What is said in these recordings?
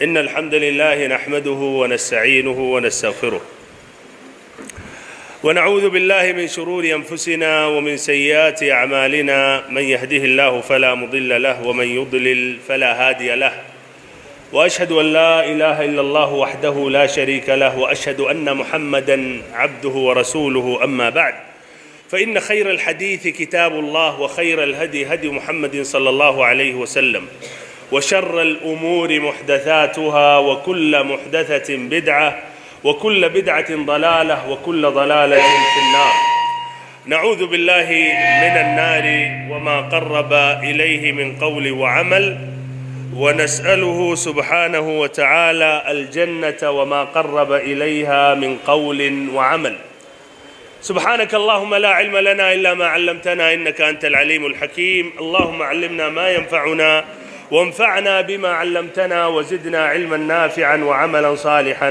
إن الحمد لله نحمده ونستعينه ونستغفره ونعوذ بالله من شرور أنفسنا ومن سيئات أعمالنا. من يهده الله فلا مضل له ومن يضلل فلا هادي له، وأشهد أن لا إله إلا الله وحده لا شريك له، وأشهد أن محمدًا عبده ورسوله. أما بعد، فإن خير الحديث كتاب الله، وخير الهدي هدي محمد صلى الله عليه وسلم، وشر الأمور محدثاتها، وكل محدثة بدعة، وكل بدعة ضلالة، وكل ضلالة في النار. نعوذ بالله من النار وما قرب إليه من قول وعمل، ونسأله سبحانه وتعالى الجنة وما قرب إليها من قول وعمل. سبحانك اللهم لا علم لنا إلا ما علمتنا إنك أنت العليم الحكيم. اللهم علمنا ما ينفعنا وانفعنا بما علمتنا وزدنا علما نافعا وعملا صالحا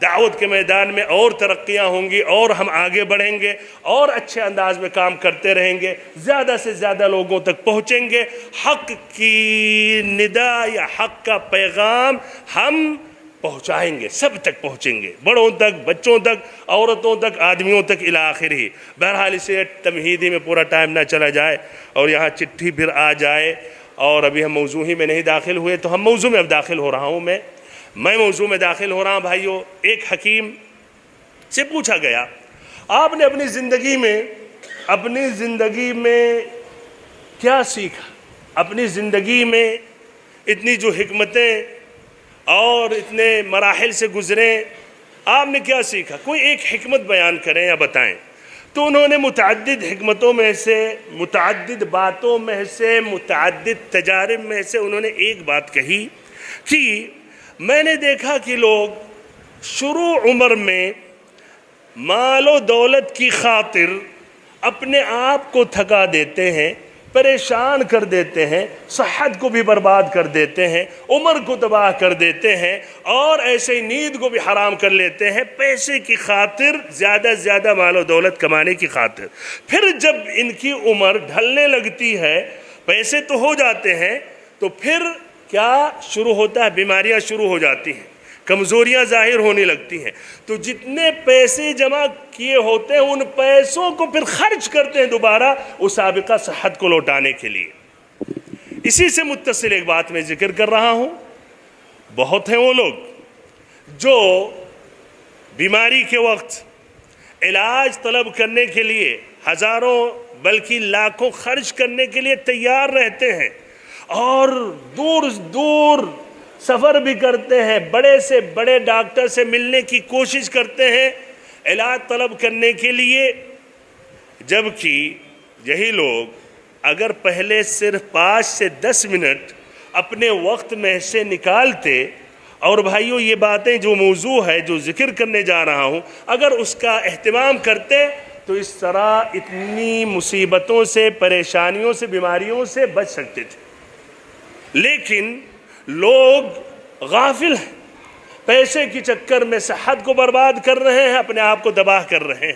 دعوت کے میدان میں اور ترقیاں ہوں گی، اور ہم آگے بڑھیں گے، اور اچھے انداز میں کام کرتے رہیں گے، زیادہ سے زیادہ لوگوں تک پہنچیں گے، حق کی ندا یا حق کا پیغام ہم پہنچائیں گے، سب تک پہنچیں گے، بڑوں تک، بچوں تک، عورتوں تک، آدمیوں تک الی آخر ہی۔ بہرحال اسے تمہیدی میں پورا ٹائم نہ چلا جائے اور یہاں چٹھی پھر آ جائے، اور ابھی ہم موضوع ہی میں نہیں داخل ہوئے، تو ہم موضوع میں اب داخل ہو رہا ہوں میں موضوع میں داخل ہو رہا ہوں۔ بھائیو، ایک حکیم سے پوچھا گیا، آپ نے اپنی زندگی میں کیا سیکھا؟ اپنی زندگی میں اتنی جو حکمتیں اور اتنے مراحل سے گزریں، آپ نے کیا سیکھا؟ کوئی ایک حکمت بیان کریں یا بتائیں۔ تو انہوں نے متعدد حکمتوں میں سے، متعدد باتوں میں سے، متعدد تجارب میں سے انہوں نے ایک بات کہی کہ میں نے دیکھا کہ لوگ شروع عمر میں مال و دولت کی خاطر اپنے آپ کو تھکا دیتے ہیں، پریشان کر دیتے ہیں، صحت کو بھی برباد کر دیتے ہیں، عمر کو تباہ کر دیتے ہیں، اور ایسے نیند کو بھی حرام کر لیتے ہیں پیسے کی خاطر، زیادہ سے زیادہ مال و دولت کمانے کی خاطر۔ پھر جب ان کی عمر ڈھلنے لگتی ہے، پیسے تو ہو جاتے ہیں، تو پھر کیا شروع ہوتا ہے؟ بیماریاں شروع ہو جاتی ہیں، کمزوریاں ظاہر ہونے لگتی ہیں۔ تو جتنے پیسے جمع کیے ہوتے ہیں ان پیسوں کو پھر خرچ کرتے ہیں دوبارہ اس سابقہ صحت کو لوٹانے کے لیے۔ اسی سے متصل ایک بات میں ذکر کر رہا ہوں، بہت ہیں وہ لوگ جو بیماری کے وقت علاج طلب کرنے کے لیے ہزاروں بلکہ لاکھوں خرچ کرنے کے لیے تیار رہتے ہیں، اور دور دور سفر بھی کرتے ہیں، بڑے سے بڑے ڈاکٹر سے ملنے کی کوشش کرتے ہیں علاج طلب کرنے کے لیے، جبکہ یہی لوگ اگر پہلے صرف 5 سے 10 منٹ اپنے وقت میں سے نکالتے، اور بھائیو یہ باتیں جو موضوع ہے جو ذکر کرنے جا رہا ہوں، اگر اس کا اہتمام کرتے تو اس طرح اتنی مصیبتوں سے، پریشانیوں سے، بیماریوں سے بچ سکتے تھے۔ لیکن لوگ غافل ہیں، پیسے کی چکر میں صحت کو برباد کر رہے ہیں، اپنے آپ کو تباہ کر رہے ہیں۔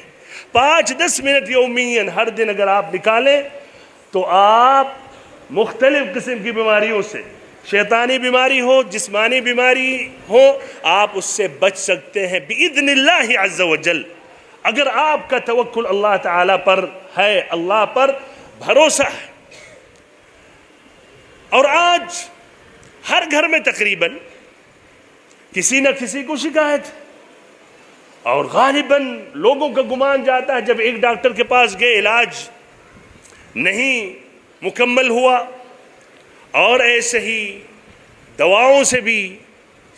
5-10 منٹ یومیاً ہر دن اگر آپ نکالیں تو آپ مختلف قسم کی بیماریوں سے، شیطانی بیماری ہو، جسمانی بیماری ہو، آپ اس سے بچ سکتے ہیں بإذن اللہ عز و جل، اگر آپ کا توکل اللہ تعالیٰ پر ہے، اللہ پر بھروسہ ہے۔ اور آج ہر گھر میں تقریباً کسی نہ کسی کو شکایت ہے، اور غالباً لوگوں کا گمان جاتا ہے جب ایک ڈاکٹر کے پاس گئے، علاج نہیں مکمل ہوا، اور ایسے ہی دواؤں سے بھی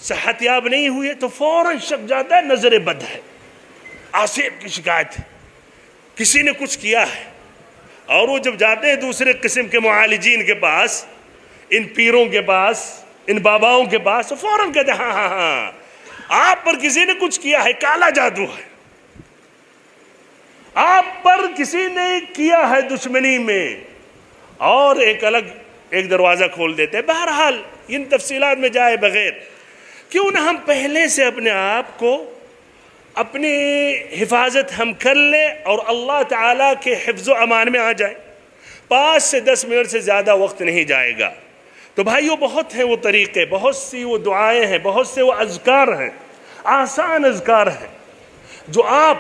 صحت یاب نہیں ہوئے، تو فوراً شک جاتا ہے نظر بد ہے، آسیب کی شکایت ہے، کسی نے کچھ کیا ہے۔ اور وہ جب جاتے ہیں دوسرے قسم کے معالجین کے پاس، ان پیروں کے پاس، ان باباؤں کے پاس، تو فوراً کہتے ہیں ہاں ہاں ہاں آپ پر کسی نے کچھ کیا ہے، کالا جادو ہے، آپ پر کسی نے کیا ہے دشمنی میں، اور ایک الگ ایک دروازہ کھول دیتے ہیں۔ بہرحال ان تفصیلات میں جائے بغیر، کیوں نہ ہم پہلے سے اپنے آپ کو، اپنی حفاظت ہم کر لیں اور اللہ تعالیٰ کے حفظ و امان میں آ جائیں۔ 5 سے 10 منٹ سے زیادہ وقت نہیں جائے گا۔ تو بھائیو، بہت ہیں وہ طریقے، بہت سی وہ دعائیں ہیں، بہت سے وہ اذکار ہیں، آسان اذکار ہیں، جو آپ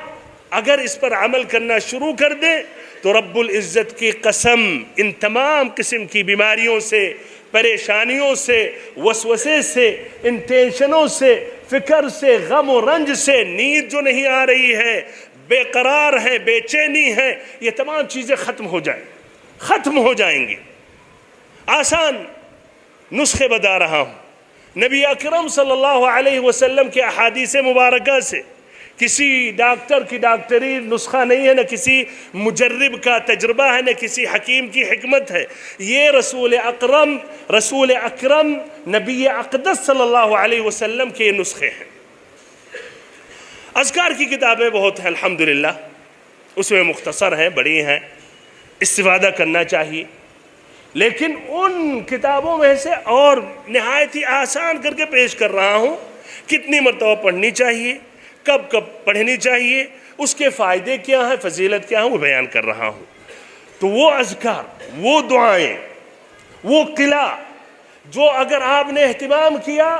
اگر اس پر عمل کرنا شروع کر دیں تو رب العزت کی قسم ان تمام قسم کی بیماریوں سے، پریشانیوں سے، وسوسے سے، ان ٹینشنوں سے، فکر سے، غم و رنج سے، نیند جو نہیں آ رہی ہے، بے قرار ہے، بے چینی ہے، یہ تمام چیزیں ختم ہو جائیں گی۔ آسان نسخے بتا رہا ہوں، نبی اکرم صلی اللہ علیہ وسلم کے احادیث مبارکہ سے، کسی ڈاکٹر کی ڈاکٹری نسخہ نہیں ہے، نہ کسی مجرب کا تجربہ ہے، نہ کسی حکیم کی حکمت ہے، یہ رسول اکرم نبی اقدس صلی اللہ علیہ وسلم کے نسخے ہیں۔ اذکار کی کتابیں بہت ہیں الحمدللہ، اس میں مختصر ہیں، بڑی ہیں، استفادہ کرنا چاہیے، لیکن ان کتابوں میں سے اور نہایت ہی آسان کر کے پیش کر رہا ہوں، کتنی مرتبہ پڑھنی چاہیے، کب کب پڑھنی چاہیے، اس کے فائدے کیا ہیں، فضیلت کیا ہیں، وہ بیان کر رہا ہوں۔ تو وہ اذکار، وہ دعائیں، وہ قلعہ جو اگر آپ نے اہتمام کیا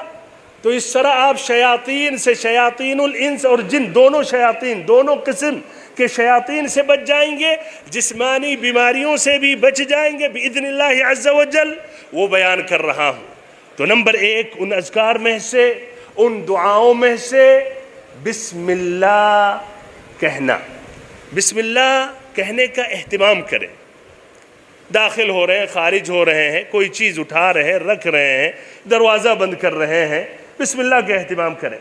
تو اس طرح آپ شیاطین سے، شیاطین الانس اور جن، دونوں شیاطین، دونوں قسم کے شیاطین سے بچ جائیں گے، جسمانی بیماریوں سے بھی بچ جائیں گے باذن اللہ عز و جل، وہ بیان کر رہا ہوں۔ تو نمبر ایک، ان اذکار میں سے، ان دعاؤں میں سے بسم اللہ کہنا۔ بسم اللہ کہنے کا اہتمام کریں۔ داخل ہو رہے ہیں، خارج ہو رہے ہیں، کوئی چیز اٹھا رہے ہیں، رکھ رہے ہیں، دروازہ بند کر رہے ہیں، بسم اللہ کا اہتمام کریں۔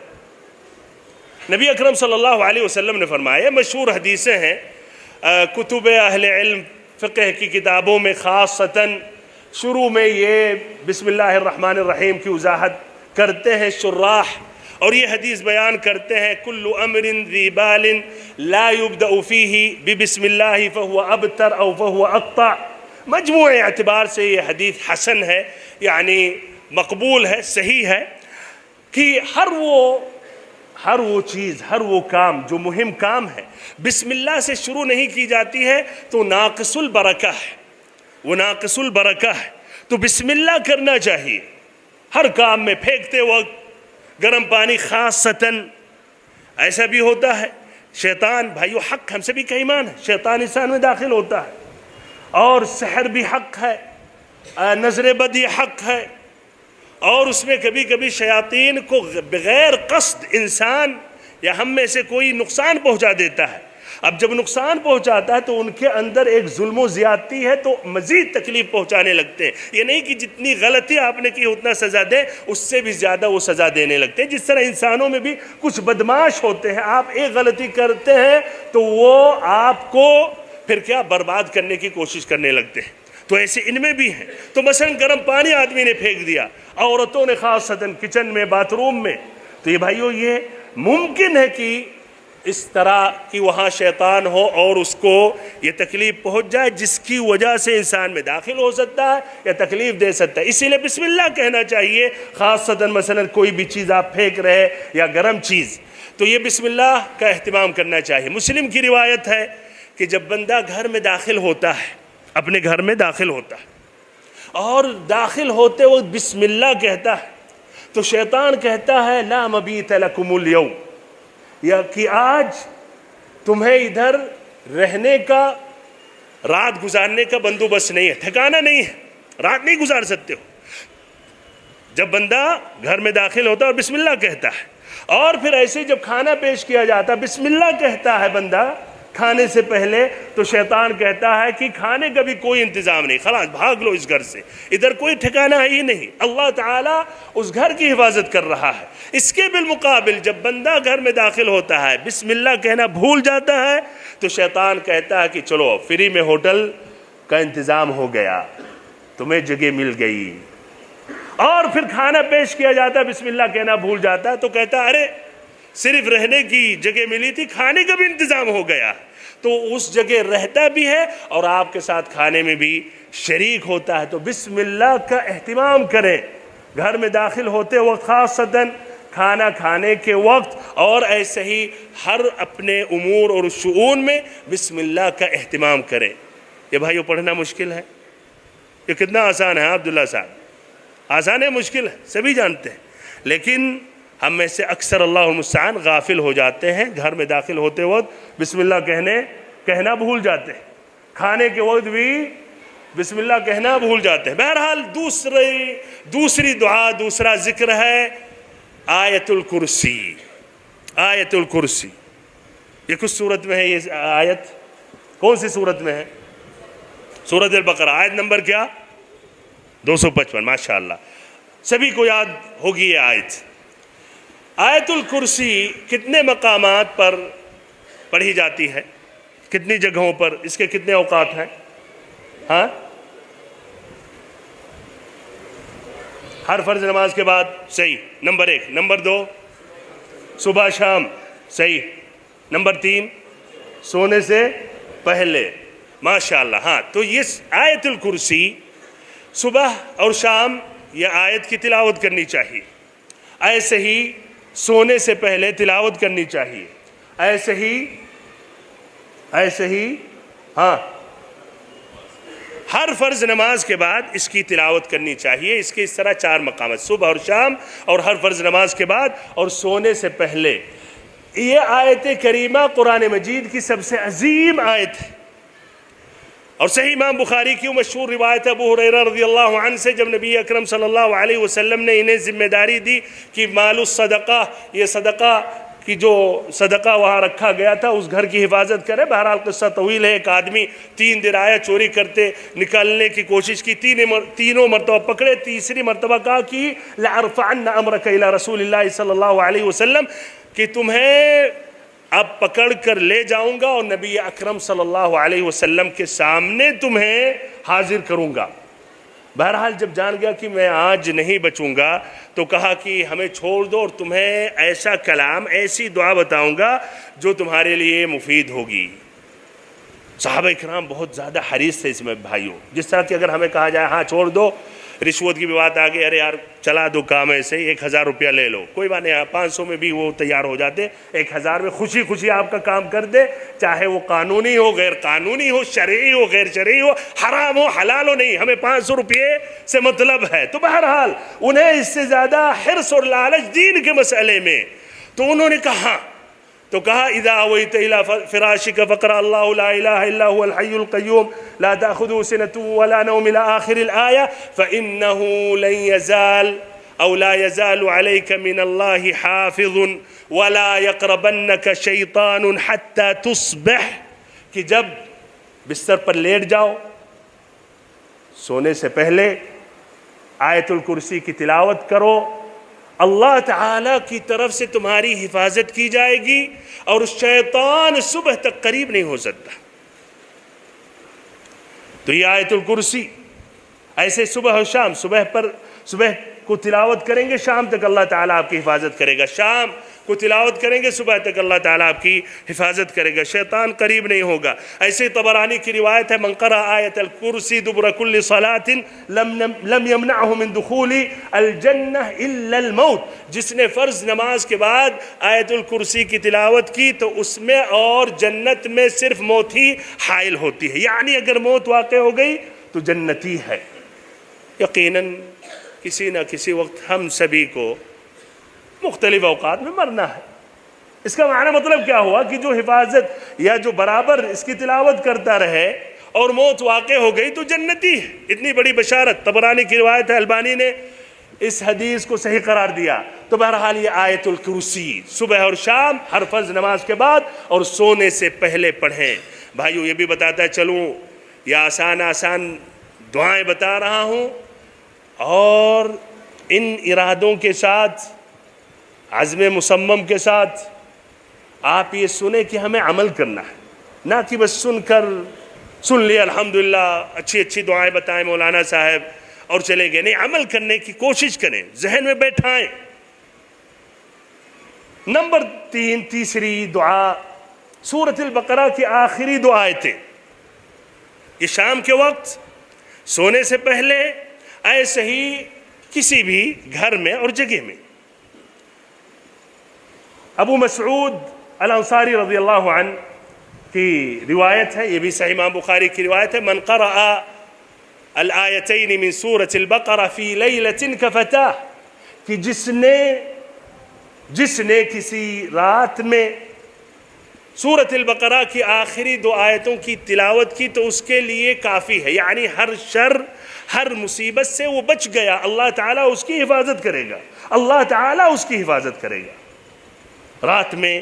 نبی اکرم صلی اللہ علیہ وسلم نے فرمایا، مشہور حدیثیں ہیں، کتب اہل علم، فقہ کی کتابوں میں خاصتاً شروع میں یہ بسم اللہ الرحمن الرحیم کی وضاحت کرتے ہیں شراح، اور یہ حدیث بیان کرتے ہیں، کل امر ذی بال لا یبدأ فیہ ببسم اللہ فہو ابتر او فہو اقطع۔ مجموع اعتبار سے یہ حدیث حسن ہے، یعنی مقبول ہے، صحیح ہے، کہ ہر وہ چیز، ہر وہ کام جو مہم کام ہے، بسم اللہ سے شروع نہیں کی جاتی ہے تو ناقص البرکہ ہے، وہ ناقص البرکہ ہے۔ تو بسم اللہ کرنا چاہیے ہر کام میں، پھینکتے وقت گرم پانی خاصتاً۔ ایسا بھی ہوتا ہے شیطان، بھائیو حق ہم سے بھی کئیمان ہے، شیطان انسان میں داخل ہوتا ہے، اور سحر بھی حق ہے، نظر بد یہ حق ہے، اور اس میں کبھی کبھی شیاطین کو بغیر قصد انسان یا ہم میں سے کوئی نقصان پہنچا دیتا ہے۔ اب جب نقصان پہنچاتا ہے تو ان کے اندر ایک ظلم و زیادتی ہے، تو مزید تکلیف پہنچانے لگتے ہیں۔ یہ نہیں کہ جتنی غلطی آپ نے کی اتنا سزا دیں، اس سے بھی زیادہ وہ سزا دینے لگتے ہیں۔ جس طرح انسانوں میں بھی کچھ بدمعاش ہوتے ہیں، آپ ایک غلطی کرتے ہیں تو وہ آپ کو پھر کیا برباد کرنے کی کوشش کرنے لگتے ہیں، تو ایسے ان میں بھی ہیں۔ تو مثلا گرم پانی آدمی نے پھینک دیا، عورتوں نے خاصتاً کچن میں، باتھ روم میں، تو یہ بھائیو یہ ممکن ہے کہ اس طرح کی وہاں شیطان ہو اور اس کو یہ تکلیف پہنچ جائے، جس کی وجہ سے انسان میں داخل ہو سکتا ہے یا تکلیف دے سکتا ہے۔ اسی لیے بسم اللہ کہنا چاہیے، خاصتاً مثلا کوئی بھی چیز آپ پھینک رہے یا گرم چیز، تو یہ بسم اللہ کا اہتمام کرنا چاہیے۔ مسلم کی روایت ہے کہ جب بندہ گھر میں داخل ہوتا ہے، اپنے گھر میں داخل ہوتا ہے اور داخل ہوتے وقت بسم اللہ کہتا ہے، تو شیطان کہتا ہے لا مبیت لکم اليوم، یا کہ آج تمہیں ادھر رہنے کا، رات گزارنے کا بندوبست نہیں ہے، ٹھکانہ نہیں ہے، رات نہیں گزار سکتے ہو۔ جب بندہ گھر میں داخل ہوتا ہے اور بسم اللہ کہتا ہے، اور پھر ایسے جب کھانا پیش کیا جاتا ہے بسم اللہ کہتا ہے بندہ کھانے سے پہلے، تو شیطان کہتا ہے کہ کھانے کا بھی کوئی انتظام نہیں، خلاص بھاگ لو اس گھر سے، ادھر کوئی ٹھکانہ ہی نہیں۔ اللہ تعالیٰ اس گھر کی حفاظت کر رہا ہے۔ اس کے بالمقابل جب بندہ گھر میں داخل ہوتا ہے، بسم اللہ کہنا بھول جاتا ہے، تو شیطان کہتا ہے کہ چلو فری میں ہوٹل کا انتظام ہو گیا، تمہیں جگہ مل گئی، اور پھر کھانا پیش کیا جاتا ہے، بسم اللہ کہنا بھول جاتا ہے، تو کہتا ہے ارے صرف رہنے کی جگہ ملی تھی، کھانے کا بھی انتظام ہو گیا، تو اس جگہ رہتا بھی ہے اور آپ کے ساتھ کھانے میں بھی شریک ہوتا ہے۔ تو بسم اللہ کا اہتمام کریں گھر میں داخل ہوتے وقت، خاصتاً کھانا کھانے کے وقت، اور ایسے ہی ہر اپنے امور اور شؤون میں بسم اللہ کا اہتمام کریں۔ یہ بھائیو پڑھنا مشکل ہے، یہ کتنا آسان ہے عبداللہ صاحب، آسان ہے مشکل ہے سبھی جانتے ہیں، لیکن ہم میں سے اکثر اللہ المستعان غافل ہو جاتے ہیں، گھر میں داخل ہوتے وقت بسم اللہ کہنا بھول جاتے ہیں، کھانے کے وقت بھی بسم اللہ کہنا بھول جاتے ہیں۔ بہرحال دوسری دعا، دوسرا ذکر ہے آیت الکرسی۔ آیت الکرسی یہ کس صورت میں ہے؟ یہ آیت کون سی صورت میں ہے؟ سورۃ البقرہ، آیت نمبر کیا؟ 255۔ ماشاءاللہ سبھی کو یاد ہوگی یہ آیت۔ آیت الکرسی کتنے مقامات پر پڑھی جاتی ہے، کتنی جگہوں پر، اس کے کتنے اوقات ہیں؟ ہاں، ہر فرض نماز کے بعد، صحیح، نمبر 1۔ نمبر 2 صبح شام، صحیح۔ نمبر 3 سونے سے پہلے، ماشاءاللہ۔ ہاں، تو یہ آیت الکرسی صبح اور شام یہ آیت کی تلاوت کرنی چاہیے۔ ایسے ہی سونے سے پہلے تلاوت کرنی چاہیے. ایسے ہی ہاں ہر فرض نماز کے بعد اس کی تلاوت کرنی چاہیے. اس کے اس طرح 4 مقامات، صبح اور شام اور ہر فرض نماز کے بعد اور سونے سے پہلے. یہ آیت کریمہ قرآن مجید کی سب سے عظیم آیت ہے. اور صحیح امام بخاری کی مشہور روایت ابو ہریرہ رضی اللہ عنہ سے، جب نبی اکرم صلی اللہ علیہ وسلم نے انہیں ذمہ داری دی کہ مال الصدقہ، یہ صدقہ کی جو صدقہ وہاں رکھا گیا تھا اس گھر کی حفاظت کرے. بہرحال قصہ طویل ہے. ایک آدمی 3 درایہ چوری کرتے نکالنے کی کوشش کی، تینوں مرتبہ پکڑے. تیسری مرتبہ کہا کہ لَأَرْفَعَنَّ أَمْرَكَ إِلَى رسول اللہ صلی اللہ علیہ وسلم، کہ تمہیں اب پکڑ کر لے جاؤں گا اور نبی اکرم صلی اللہ علیہ وسلم کے سامنے تمہیں حاضر کروں گا. بہرحال جب جان گیا کہ میں آج نہیں بچوں گا تو کہا کہ ہمیں چھوڑ دو اور تمہیں ایسا کلام، ایسی دعا بتاؤں گا جو تمہارے لیے مفید ہوگی. صحابہ کرام بہت زیادہ حریص تھے اس میں بھائیوں. جس طرح کہ اگر ہمیں کہا جائے ہاں چھوڑ دو، رشوت کی بھی بات آ گئی، ارے یار چلا دو کام ایسے ہی، 1000 روپیہ لے لو، کوئی بات نہیں، 500 میں بھی وہ تیار ہو جاتے. 1000 میں خوشی خوشی آپ کا کام کر دے، چاہے وہ قانونی ہو، غیر قانونی ہو، شرعی ہو، غیر شرعی ہو، حرام ہو، حلال ہو، نہیں، ہمیں 500 روپے سے مطلب ہے. تو بہرحال انہیں اس سے زیادہ حرص اور لالچ دین کے مسئلے میں. تو انہوں نے کہا اذا اویت الى فراشک فقرأ اللہ لا الہ الا هو الحی القیوم لا تأخذه سنة ولا نوم الى آخر الآیہ فإنه لن يزال او لا يزال عليك من اللہ حافظ ولا يقربنك شیطان حتى تصبح. کہ جب بستر پر لیٹ جاؤ سونے سے پہلے آیت الکرسی کی تلاوت کرو، اللہ تعالیٰ کی طرف سے تمہاری حفاظت کی جائے گی اور شیطان صبح تک قریب نہیں ہو سکتا. تو یہ آیت الکرسی ایسے صبح اور شام، صبح کو تلاوت کریں گے شام تک اللہ تعالیٰ آپ کی حفاظت کرے گا، شام کو تلاوت کریں گے صبح تک اللہ تعالیٰ آپ کی حفاظت کرے گا، شیطان قریب نہیں ہوگا. ایسے طبرانی کی روایت ہے من قرأ آیت الکرسی دبر کل صلاة لم يمنعه من دخول الجنہ الا الموت. جس نے فرض نماز کے بعد آیت الکرسی کی تلاوت کی تو اس میں اور جنت میں صرف موت ہی حائل ہوتی ہے. یعنی اگر موت واقع ہو گئی تو جنتی ہے. یقیناً کسی نہ کسی وقت ہم سبھی کو مختلف اوقات میں مرنا ہے. اس کا معنی مطلب کیا ہوا کہ جو حفاظت یا جو برابر اس کی تلاوت کرتا رہے اور موت واقع ہو گئی تو جنتی ہے. اتنی بڑی بشارت طبرانی کی روایت ہے، البانی نے اس حدیث کو صحیح قرار دیا. تو بہرحال یہ آیت الکرسی صبح اور شام ہر فرض نماز کے بعد اور سونے سے پہلے پڑھیں. بھائیو یہ بھی بتاتا ہے چلوں یہ آسان دعائیں بتا رہا ہوں اور ان ارادوں کے ساتھ، عزم مصمم کے ساتھ آپ یہ سنیں کہ ہمیں عمل کرنا ہے، نہ کہ بس سن لیا الحمدللہ اچھی دعائیں بتائیں مولانا صاحب اور چلے گئے. نہیں، عمل کرنے کی کوشش کریں، ذہن میں بیٹھائیں. نمبر 3، تیسری دعا سورۃ البقرہ کی آخری 2 آیتیں. یہ شام کے وقت سونے سے پہلے ایسے ہی کسی بھی گھر میں اور جگہ میں. ابو مسعود الانصاری رضی اللہ عنہ کی روایت ہے، یہ بھی صحیح امام بخاری کی روایت ہے، من قرأ الآیتین من سورۃ البقرہ فی لیلۃ کفتاہ، کہ جس نے کسی رات میں سورۃ البقرہ کی آخری 2 آیتوں کی تلاوت کی تو اس کے لیے کافی ہے. یعنی ہر شر، ہر مصیبت سے وہ بچ گیا، اللہ تعالیٰ اس کی حفاظت کرے گا، اللہ تعالیٰ اس کی حفاظت کرے گا. رات میں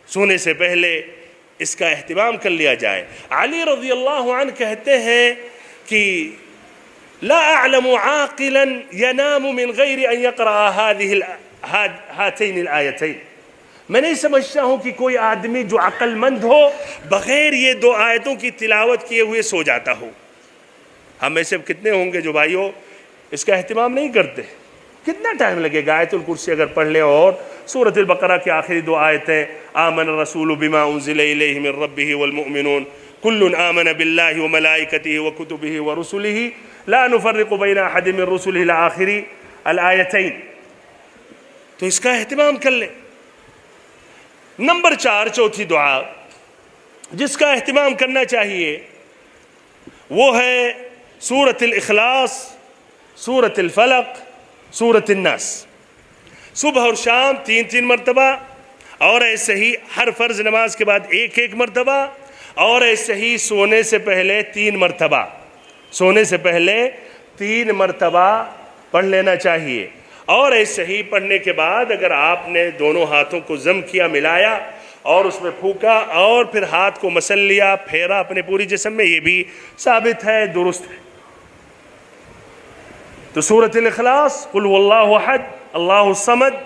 سونے سے پہلے اس کا اہتمام کر لیا جائے. علی رضی اللہ عنہ کہتے ہیں کہ لا اعلم عاقلا ينام من غیر ان يقرأ هاتین الآیتین. میں نہیں سمجھتا ہوں کہ کوئی آدمی جو عقل مند ہو بغیر یہ 2 آیتوں کی تلاوت کیے ہوئے سو جاتا ہو. ہم میں سے کتنے ہوں گے جو بھائیوں اس کا اہتمام نہیں کرتے؟ کتنا ٹائم لگے گا آیت الکرسی اگر پڑھ لیں اور سورۃ البقرہ کی آخری 2 آیتیں آمن الرسول بما انزل الیہ من ربہ والمؤمنون کل آمن باللہ وملائکتہ وکتبہ ورسلہ لا نفرق بین احد من رسلہ الی آخر الآیتین. تو اس کا اہتمام کر لیں۔ نمبر 4 چوتھی دعا جس کا اہتمام کرنا چاہیے وہ ہے سورۃ الاخلاص، سورۃ الفلق، سورۃ الناس، صبح اور شام 3 مرتبہ، اور ایسے ہی ہر فرض نماز کے بعد 1 مرتبہ، اور ایسے ہی سونے سے پہلے 3 مرتبہ، سونے سے پہلے 3 مرتبہ پڑھ لینا چاہیے۔ اور ایسے ہی پڑھنے کے بعد اگر آپ نے دونوں ہاتھوں کو ضم کیا، ملایا اور اس میں پھونکا اور پھر ہاتھ کو مسل لیا، پھیرا اپنے پوری جسم میں، یہ بھی ثابت ہے، درست ہے۔ تو سورۃ الاخلاص قل هو اللہ احد اللہ الصمد،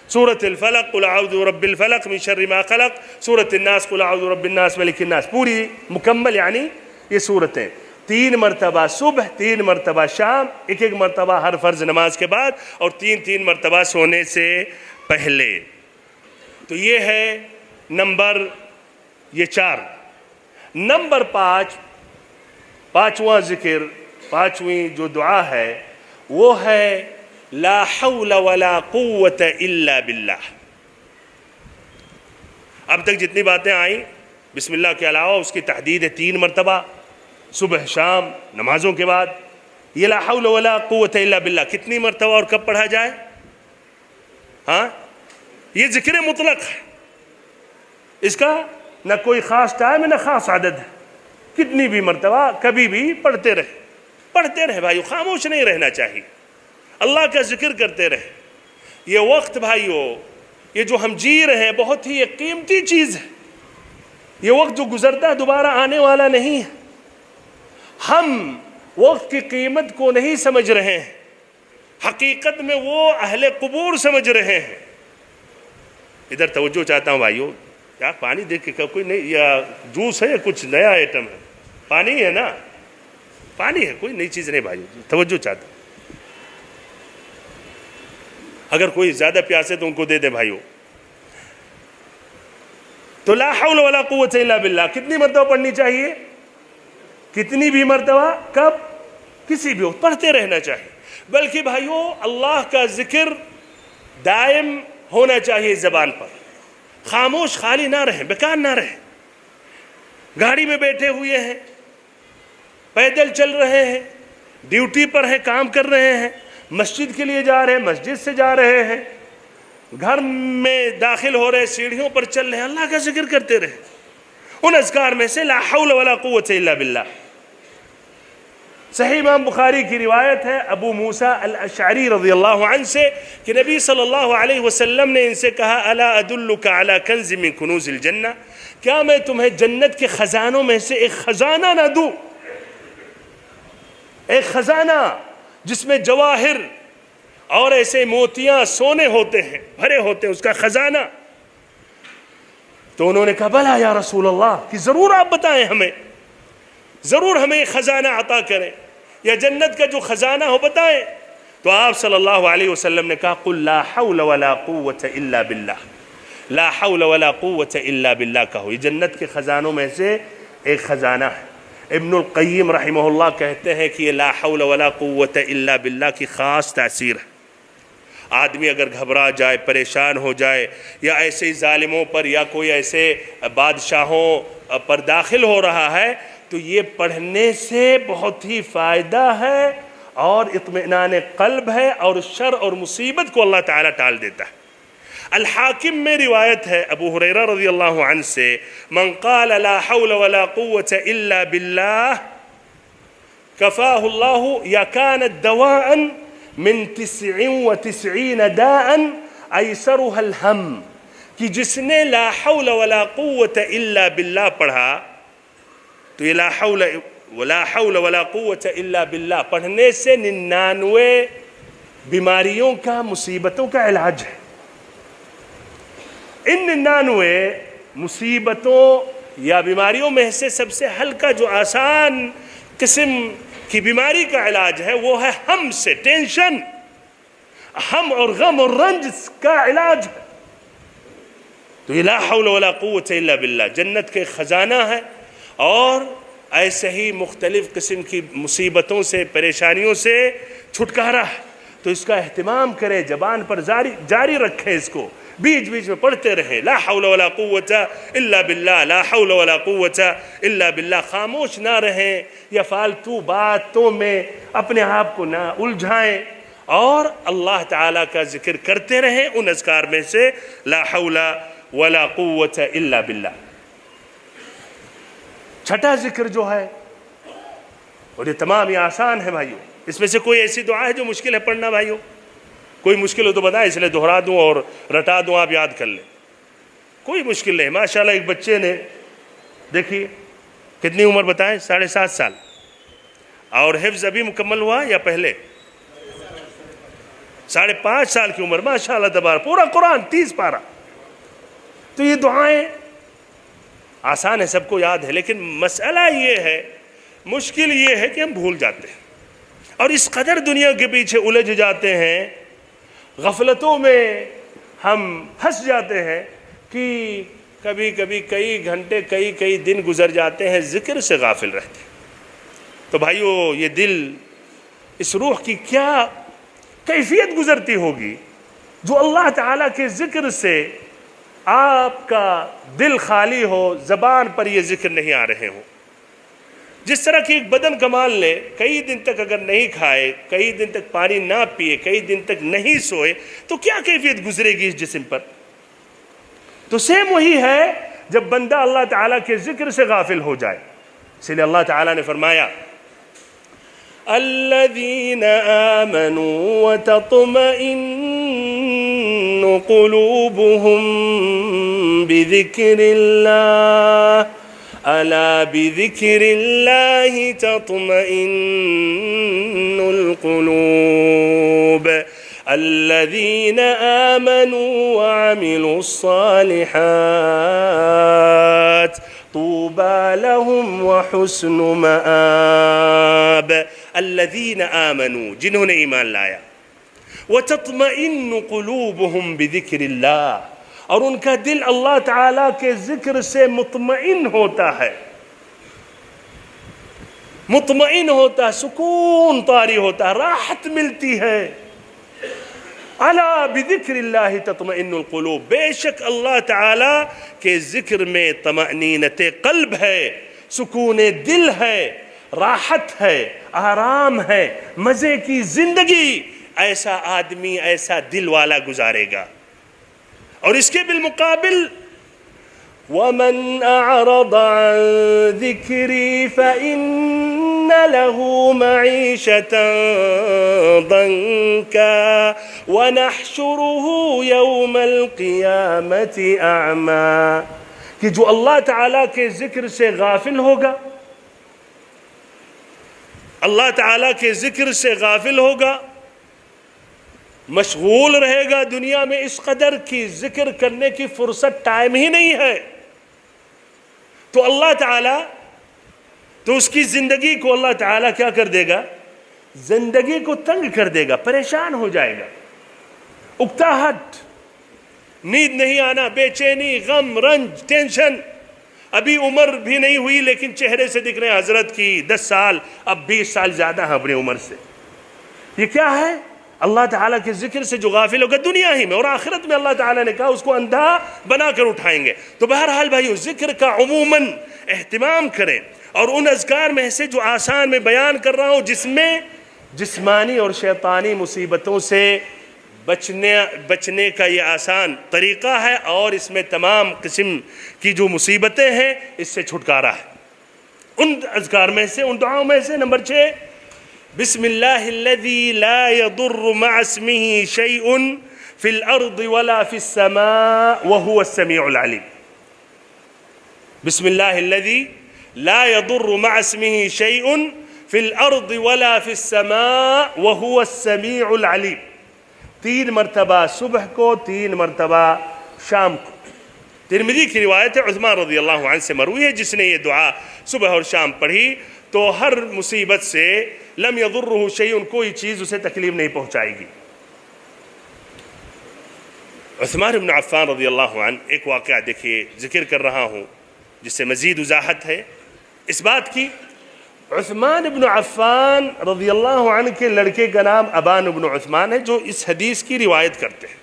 سورۃ الفلق قل اعوذ برب الفلق من شر ما خلق، سورۃ الناس قل اعوذ برب الناس ملک الناس، پوری مکمل یعنی یہ صورتیں 3 مرتبہ صبح، 3 مرتبہ شام، 1 مرتبہ ہر فرض نماز کے بعد، اور 3 مرتبہ سونے سے پہلے۔ تو یہ ہے نمبر 4۔ نمبر 5، پانچواں ذکر، پانچویں جو دعا ہے وہ ہے لا حول ولا قوت الا باللہ۔ اب تک جتنی باتیں آئیں بسم اللہ کے علاوہ اس کی تحدید ہے 3 مرتبہ صبح شام نمازوں کے بعد۔ یہ لا حول ولا قوت الا باللہ کتنی مرتبہ اور کب پڑھا جائے؟ ہاں، یہ ذکر مطلق ہے، اس کا نہ کوئی خاص ٹائم نہ خاص عدد ہے، کتنی بھی مرتبہ کبھی بھی پڑھتے رہے بھائیو، خاموش نہیں رہنا چاہیے، اللہ کا ذکر کرتے رہے۔ یہ وقت بھائیو، یہ جو ہم جی رہے ہیں بہت ہی ایک قیمتی چیز ہے، یہ وقت جو گزرتا ہے دوبارہ آنے والا نہیں ہے۔ ہم وقت کی قیمت کو نہیں سمجھ رہے ہیں، حقیقت میں وہ اہل قبور سمجھ رہے ہیں۔ ادھر توجہ چاہتا ہوں بھائیو، کیا پانی دیکھ کے کوئی نہیں، یا جوس ہے یا کچھ نیا آئٹم ہے؟ پانی ہے نا، پانی ہے، کوئی نئی چیز نہیں بھائیو، توجہ چاہتا ہوں۔ اگر کوئی زیادہ پیاسے تو ان کو دے دیں بھائیو۔ تو لا حول ولا قوت الا باللہ کتنی مرتبہ پڑھنی چاہیے؟ کتنی بھی مرتبہ، کب؟ کسی بھی وقت پڑھتے رہنا چاہیے۔ بلکہ بھائیو اللہ کا ذکر دائم ہونا چاہیے زبان پر، خاموش خالی نہ رہیں، بیکار نہ رہیں۔ گاڑی میں بیٹھے ہوئے ہیں، پیدل چل رہے ہیں، ڈیوٹی پر ہیں، کام کر رہے ہیں، مسجد کے لیے جا رہے ہیں، مسجد سے جا رہے ہیں، گھر میں داخل ہو رہے، سیڑھیوں پر چل رہے ہیں، اللہ کا ذکر کرتے رہے۔ ان اذکار میں سے لا حول ولا قوت الا باللہ۔ صحیح امام بخاری کی روایت ہے ابو موسیٰ الاشعری رضی اللہ عنہ سے کہ نبی صلی اللہ علیہ وسلم نے ان سے کہا الا ادلک علی کنز من کنوز الجنہ، کیا میں تمہیں جنت کے خزانوں میں سے ایک خزانہ نہ دوں؟ ایک خزانہ جس میں جواہر اور ایسے موتیاں سونے ہوتے ہیں، بھرے ہوتے ہیں، اس کا خزانہ۔ تو انہوں نے کہا بلا یا رسول اللہ، کہ ضرور آپ بتائیں ہمیں، ضرور ہمیں یہ خزانہ عطا کریں، یا جنت کا جو خزانہ ہو بتائیں۔ تو آپ صلی اللہ علیہ وسلم نے کہا قل لا حول ولا قوت الا باللہ، لا حول ولا قوت الا باللہ کہو، یہ جنت کے خزانوں میں سے ایک خزانہ ہے۔ ابن القیم رحمہ اللہ کہتے ہیں کہ یہ لا حول ولا قوت الا باللہ کی خاص تاثیر ہے۔ آدمی اگر گھبرا جائے، پریشان ہو جائے، یا ایسے ظالموں پر یا کوئی ایسے بادشاہوں پر داخل ہو رہا ہے، تو یہ پڑھنے سے بہت ہی فائدہ ہے اور اطمینان قلب ہے، اور شر اور مصیبت کو اللہ تعالیٰ ٹال دیتا ہے۔ الحاکم میں روایت ہے ابو ہریرہ رضی اللہ عنہ سے من قال لا حول ولا قوت الا باللہ کفاہ اللہ یا کانت دواء من 99 داء ایسرها الہم، کہ جس نے لا حول ولا قوت الا باللہ پڑھا، تو یہ لا حول ولا قوت الا باللہ پڑھنے سے 99 بیماریوں کا، مصیبتوں کا علاج ہے۔ ان 99 مصیبتوں یا بیماریوں میں سے سب سے ہلکا جو آسان قسم کی بیماری کا علاج ہے وہ ہے ہم سے، ٹینشن، ہم اور غم اور رنج کا علاج ہے۔ تو یہ لا حول ولا قوت الا باللہ جنت کے خزانہ ہے، اور ایسے ہی مختلف قسم کی مصیبتوں سے، پریشانیوں سے چھٹکارا ہے۔ تو اس کا اہتمام کریں، زبان پر جاری رکھیں، اس کو بیچ بیچ میں پڑھتے رہیں، لا حول ولا قوت الا باللہ، لا حول ولا قوت الا باللہ۔ خاموش نہ رہیں یا فالتو باتوں میں اپنے آپ کو نہ الجھائیں، اور اللہ تعالیٰ کا ذکر کرتے رہیں ان اذکار میں سے لا حول ولا قوت الا باللہ۔ چھٹا ذکر جو ہے، اور یہ تمام یہ آسان ہے بھائیو، اس میں سے کوئی ایسی دعا ہے جو مشکل ہے پڑھنا بھائیو؟ کوئی مشکل ہو تو بتائیں، اس لیے دہرا دوں اور رٹا دوں، آپ یاد کر لیں۔ کوئی مشکل نہیں۔ ماشاءاللہ ایک بچے نے، دیکھیے کتنی عمر بتائیں، 7.5 سال، اور حفظ ابھی مکمل ہوا یا پہلے؟ 5.5 سال کی عمر، ماشاءاللہ تبارک، پورا قرآن 30 پارہ۔ تو یہ دعائیں آسان ہے، سب کو یاد ہے، لیکن مسئلہ یہ ہے، مشکل یہ ہے کہ ہم بھول جاتے ہیں، اور اس قدر دنیا کے پیچھے الجھ جاتے ہیں، غفلتوں میں ہم پھنس جاتے ہیں کہ کبھی کبھی کئی گھنٹے کئی دن گزر جاتے ہیں ذکر سے غافل رہتے ہیں۔ تو بھائیو، یہ دل، اس روح کی کیا کیفیت گزرتی ہوگی جو اللہ تعالیٰ کے ذکر سے آپ کا دل خالی ہو، زبان پر یہ ذکر نہیں آ رہے ہوں۔ جس طرح کہ ایک بدن کا مان لے، کئی دن تک اگر نہیں کھائے، کئی دن تک پانی نہ پیے، کئی دن تک نہیں سوئے، تو کیا کیفیت گزرے گی اس جسم پر؟ تو سیم وہی ہے جب بندہ اللہ تعالیٰ کے ذکر سے غافل ہو جائے۔ اس لیے اللہ تعالیٰ نے فرمایا الذین آمنوا وتطمئن قلوبهم بذکر اللہ الا بذکر اللہ تطمئن القلوب الذین آمنوا وعملوا الصالحات طوبى لهم وحسن مآب۔ الذین آمنوا، جنہوں نے ایمان لایا، وتطمئن قلوبهم بذکر اللہ، اور ان کا دل اللہ تعالیٰ کے ذکر سے مطمئن ہوتا ہے، مطمئن ہوتا ہے، سکون طاری ہوتا ہے، راحت ملتی ہے۔ الا بذکر اللہ تطمئن القلوب، بے شک اللہ تعالیٰ کے ذکر میں طمأنینت قلب ہے، سکون دل ہے، راحت ہے، آرام ہے، مزے کی زندگی ایسا آدمی، ایسا دل والا گزارے گا۔ اور اس کے بالمقابل وَمَنْ أَعْرَضَ عَنْ ذِكْرِي فَإِنَّ لَهُ مَعِيشَةً ضَنْكًا وَنَحْشُرُهُ يَوْمَ الْقِيَامَةِ أَعْمَى، کہ جو اللہ تعالیٰ کے ذکر سے غافل ہوگا، اللہ تعالیٰ کے ذکر سے غافل ہوگا، مشغول رہے گا دنیا میں، اس قدر کی ذکر کرنے کی فرصت، ٹائم ہی نہیں ہے، تو اللہ تعالیٰ، تو اس کی زندگی کو اللہ تعالیٰ کیا کر دے گا؟ زندگی کو تنگ کر دے گا، پریشان ہو جائے گا، اکتاہٹ، نیند نہیں آنا، بے چینی، غم، رنج، ٹینشن۔ ابھی عمر بھی نہیں ہوئی لیکن چہرے سے دکھ رہے ہیں حضرت کی 10 سال، اب 20 سال زیادہ ہے اپنی عمر سے۔ یہ کیا ہے؟ اللہ تعالیٰ کے ذکر سے جو غافل ہوگا دنیا ہی میں، اور آخرت میں اللہ تعالیٰ نے کہا اس کو اندھا بنا کر اٹھائیں گے۔ تو بہرحال بھائیو، ذکر کا عموماً اہتمام کریں، اور ان اذکار میں سے جو آسان میں بیان کر رہا ہوں، جس میں جسمانی اور شیطانی مصیبتوں سے بچنے کا یہ آسان طریقہ ہے، اور اس میں تمام قسم کی جو مصیبتیں ہیں اس سے چھٹکارا ہے۔ ان اذکار میں سے، ان دعاؤں میں سے نمبر 6، بسم اللہ الذی لا يضر مع اسمه شيء في الارض ولا في السماء وهو السميع العليم۔ بسم اللہ الذی لا يضر مع اسمه شيء في الارض ولا في السماء وهو السميع العليم، 3 مرتبہ صبح کو، 3 مرتبہ شام کو۔ ترمذی کی روایت ہے، عثمان رضی اللہ عنہ سے مروی ہے، جس نے یہ دعا صبح اور شام پڑھی تو ہر مصیبت سے لم یضرہ شیء، کوئی چیز اسے تکلیف نہیں پہنچائے گی۔ عثمان بن عفان رضی اللہ عنہ، ایک واقعہ دیکھیے، ذکر کر رہا ہوں جس سے مزید وضاحت ہے اس بات کی۔ عثمان ابن عفان رضی اللہ عنہ کے لڑکے کا نام ابان ابن عثمان ہے، جو اس حدیث کی روایت کرتے ہیں۔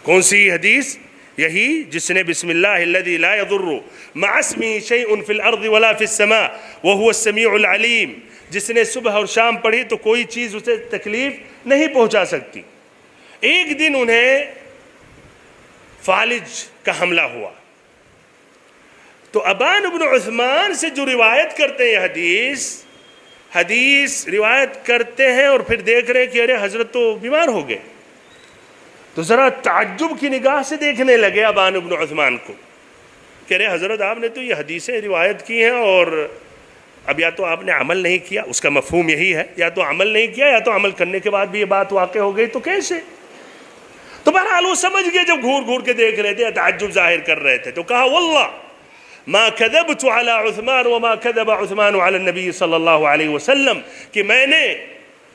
کون سی حدیث؟ یہی جس نے بسم اللہ الذی لا یضر مع اسمہ شیء فی الارض ولا فی السماء وہو السمیع العلیم، جس نے صبح اور شام پڑھی تو کوئی چیز اسے تکلیف نہیں پہنچا سکتی۔ ایک دن انہیں فالج کا حملہ ہوا، تو ابان ابن عثمان سے جو روایت کرتے ہیں حدیث روایت کرتے ہیں، اور پھر دیکھ رہے ہیں کہ ارے حضرت تو بیمار ہو گئے، تو ذرا تعجب کی نگاہ سے دیکھنے لگے ابان ابن عثمان کو کہ ارے حضرت آپ نے تو یہ حدیثیں روایت کی ہیں، اور اب یا تو آپ نے عمل نہیں کیا، اس کا مفہوم یہی ہے، یا تو عمل نہیں کیا یا تو عمل کرنے کے بعد بھی یہ بات واقع ہو گئی، تو کیسے؟ تو بہرحال وہ سمجھ گئے، جب گھور گھور کے دیکھ رہے تھے، تعجب ظاہر کر رہے تھے، تو کہا واللہ ما کذبت علی عثمان وما کذب عثمان علی النبی صلی اللہ علیہ وسلم، کہ میں نے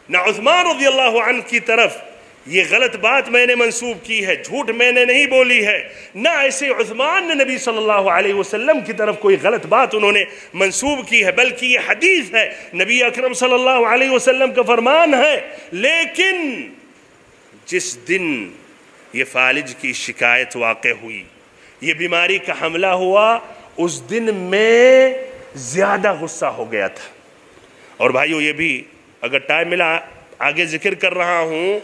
نہ عثمان رضی اللہ عنہ کی طرف یہ غلط بات میں نے منسوب کی ہے، جھوٹ میں نے نہیں بولی ہے، نہ ایسے عثمان نے نبی صلی اللہ علیہ وسلم کی طرف کوئی غلط بات انہوں نے منسوب کی ہے، بلکہ یہ حدیث ہے، نبی اکرم صلی اللہ علیہ وسلم کا فرمان ہے۔ لیکن جس دن یہ فالج کی شکایت واقع ہوئی، یہ بیماری کا حملہ ہوا، اس دن میں زیادہ غصہ ہو گیا تھا۔ اور بھائیو یہ بھی اگر ٹائم ملا آگے ذکر کر رہا ہوں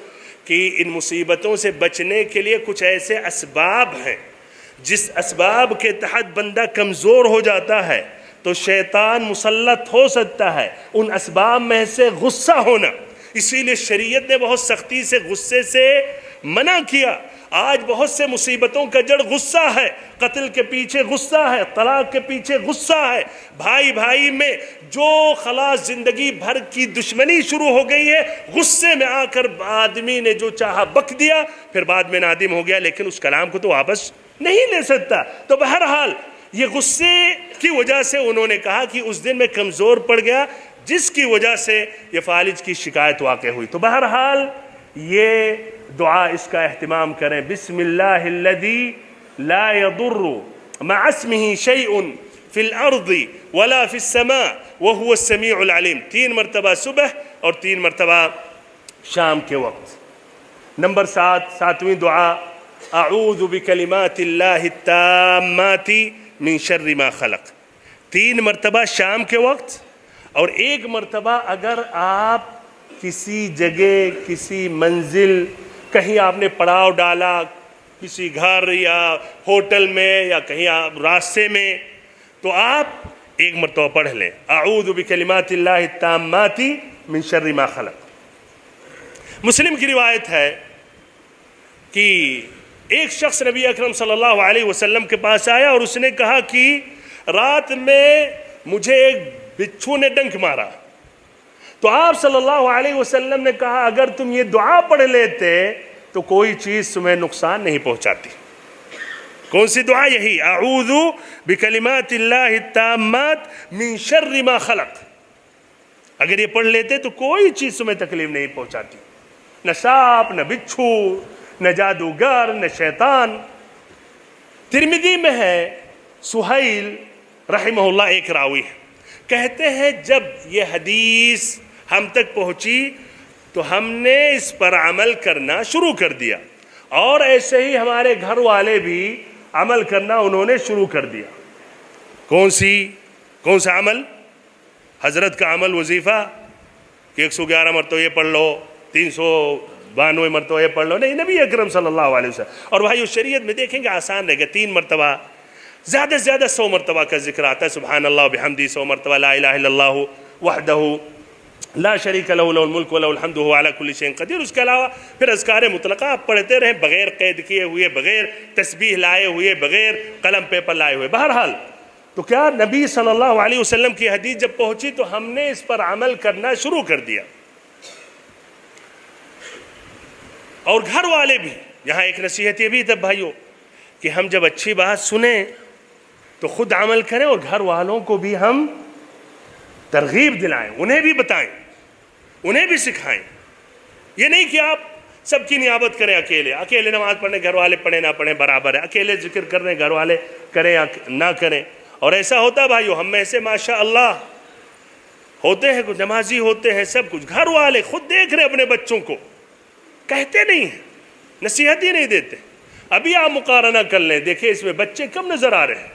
کہ ان مصیبتوں سے بچنے کے لیے کچھ ایسے اسباب ہیں، جس اسباب کے تحت بندہ کمزور ہو جاتا ہے تو شیطان مسلط ہو سکتا ہے، ان اسباب میں سے غصہ ہونا۔ اسی لیے شریعت نے بہت سختی سے غصے سے منع کیا۔ آج بہت سے مصیبتوں کا جڑ غصہ ہے، قتل کے پیچھے غصہ ہے، طلاق کے پیچھے غصہ ہے، بھائی بھائی میں جو خلاص زندگی بھر کی دشمنی شروع ہو گئی ہے، غصے میں آ کر آدمی نے جو چاہا بک دیا، پھر بعد میں نادم ہو گیا، لیکن اس کلام کو تو واپس نہیں لے سکتا۔ تو بہرحال یہ غصے کی وجہ سے انہوں نے کہا کہ اس دن میں کمزور پڑ گیا، جس کی وجہ سے یہ فالج کی شکایت واقع ہوئی۔ تو بہرحال یہ دعا اس کا اہتمام کریں، بسم اللہ الذی لا یضر مع اسمہ شیء فی الارض ولا فی السماء وہو السمیع العلیم، 3 مرتبہ صبح اور 3 مرتبہ شام کے وقت۔ نمبر 7، دعا، اعوذ بکلمات اللہ التامات من شر ما خلق، 3 مرتبہ شام کے وقت، اور 1 مرتبہ اگر آپ کسی جگہ، کسی منزل، کہیں آپ نے پڑاؤ ڈالا، کسی گھر یا ہوٹل میں یا کہیں آپ راستے میں، تو آپ 1 مرتبہ پڑھ لیں، اعوذ بکلمات اللہ التامات من شر ما خلق۔ مسلم کی روایت ہے کہ ایک شخص نبی اکرم صلی اللہ علیہ وسلم کے پاس آیا اور اس نے کہا کہ رات میں مجھے ایک بچھو نے ڈنک مارا، تو آپ صلی اللہ علیہ وسلم نے کہا اگر تم یہ دعا پڑھ لیتے تو کوئی چیز تمہیں نقصان نہیں پہنچاتی۔ کون سی دعا؟ یہی، اعوذ بکلمات اللہ التامات من شر ما خلق۔ اگر یہ پڑھ لیتے تو کوئی چیز تمہیں تکلیف نہیں پہنچاتی، نہ سانپ، نہ بچھو، نہ جادوگر، نہ شیطان۔ ترمذی میں ہے، سہیل رحمہ اللہ ایک راوی ہے، کہتے ہیں جب یہ حدیث ہم تک پہنچی تو ہم نے اس پر عمل کرنا شروع کر دیا، اور ایسے ہی ہمارے گھر والے بھی عمل کرنا انہوں نے شروع کر دیا۔ کون سا عمل؟ حضرت کا عمل، وظیفہ کہ 111 مرتبہ یہ پڑھ لو، 392 مرتبہ یہ پڑھ لو، نہیں، نبی اکرم صلی اللہ علیہ وسلم۔ اور بھائیو شریعت میں دیکھیں گے آسان رہے گا، 3 مرتبہ، زیادہ سے زیادہ 100 مرتبہ کا ذکر آتا ہے، سبحان اللہ و بحمدہ 100 مرتبہ، لا الہ الا اللہ وحدہ لا شریک لہ لہ الملک و لہ الحمد وہو علی کل شیء قدیر۔ اس کے علاوہ پھر اذکار مطلقہ آپ پڑھتے رہیں، بغیر قید کیے ہوئے، بغیر تسبیح لائے ہوئے، بغیر قلم پیپر لائے ہوئے۔ بہرحال تو کیا نبی صلی اللہ علیہ وسلم کی حدیث جب پہنچی تو ہم نے اس پر عمل کرنا شروع کر دیا، اور گھر والے بھی۔ یہاں ایک نصیحت یہ بھی تب بھائیو کہ ہم جب اچھی بات سنیں تو خود عمل کریں، اور گھر والوں کو بھی ہم ترغیب دلائیں، انہیں بھی بتائیں، انہیں بھی سکھائیں۔ یہ نہیں کہ آپ سب کی نیابت کریں، اکیلے نماز پڑھیں، گھر والے پڑھیں نہ پڑھیں برابر ہے، اکیلے ذکر کر رہے ہیں، گھر والے کریں یا نہ کریں۔ اور ایسا ہوتا ہے بھائیو، ہم میں سے ماشاء اللہ ہوتے ہیں کچھ نمازی ہوتے ہیں سب کچھ، گھر والے خود دیکھ رہے اپنے بچوں کو، کہتے نہیں ہیں، نصیحت ہی نہیں دیتے. ابھی آپ مقارنہ کر لیں، دیکھیں اس میں بچے کم نظر آ رہے ہیں،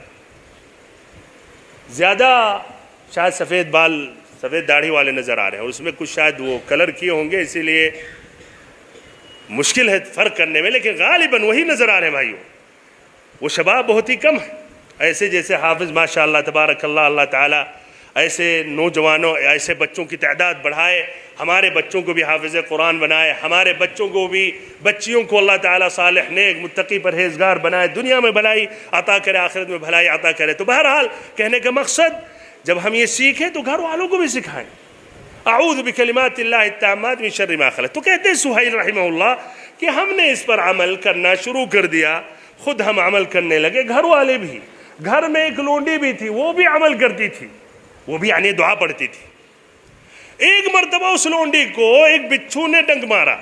زیادہ شاید سفید بال سفید داڑھی والے نظر آ رہے ہیں، اور اس میں کچھ شاید وہ کلر کیے ہوں گے، اسی لیے مشکل ہے فرق کرنے میں، لیکن غالباً وہی نظر آ رہے ہیں بھائیو. وہ شباب بہت ہی کم ہے. ایسے جیسے حافظ ماشاء اللہ تبارک اللہ، اللہ تعالیٰ ایسے نوجوانوں ایسے بچوں کی تعداد بڑھائے، ہمارے بچوں کو بھی حافظ قرآن بنائے، ہمارے بچوں کو بھی بچیوں کو اللہ تعالیٰ صالح نیک متقی پرہیزگار بنائے، دنیا میں بھلائی عطا کرے، آخرت میں بھلائی عطا کرے. تو بہرحال کہنے کا مقصد جب ہم یہ سیکھیں تو گھر والوں کو بھی سکھائیں. اعوذ بکلمات اللہ التامات من شر ما خلق. تو کہتے ہیں سہیل رحمہ اللہ کہ ہم نے اس پر عمل کرنا شروع کر دیا، خود ہم عمل کرنے لگے، گھر والے بھی. گھر میں ایک لونڈی بھی تھی، وہ بھی عمل کرتی تھی، وہ بھی یعنی دعا پڑھتی تھی. ایک مرتبہ اس لونڈی کو ایک بچھو نے ڈنک مارا،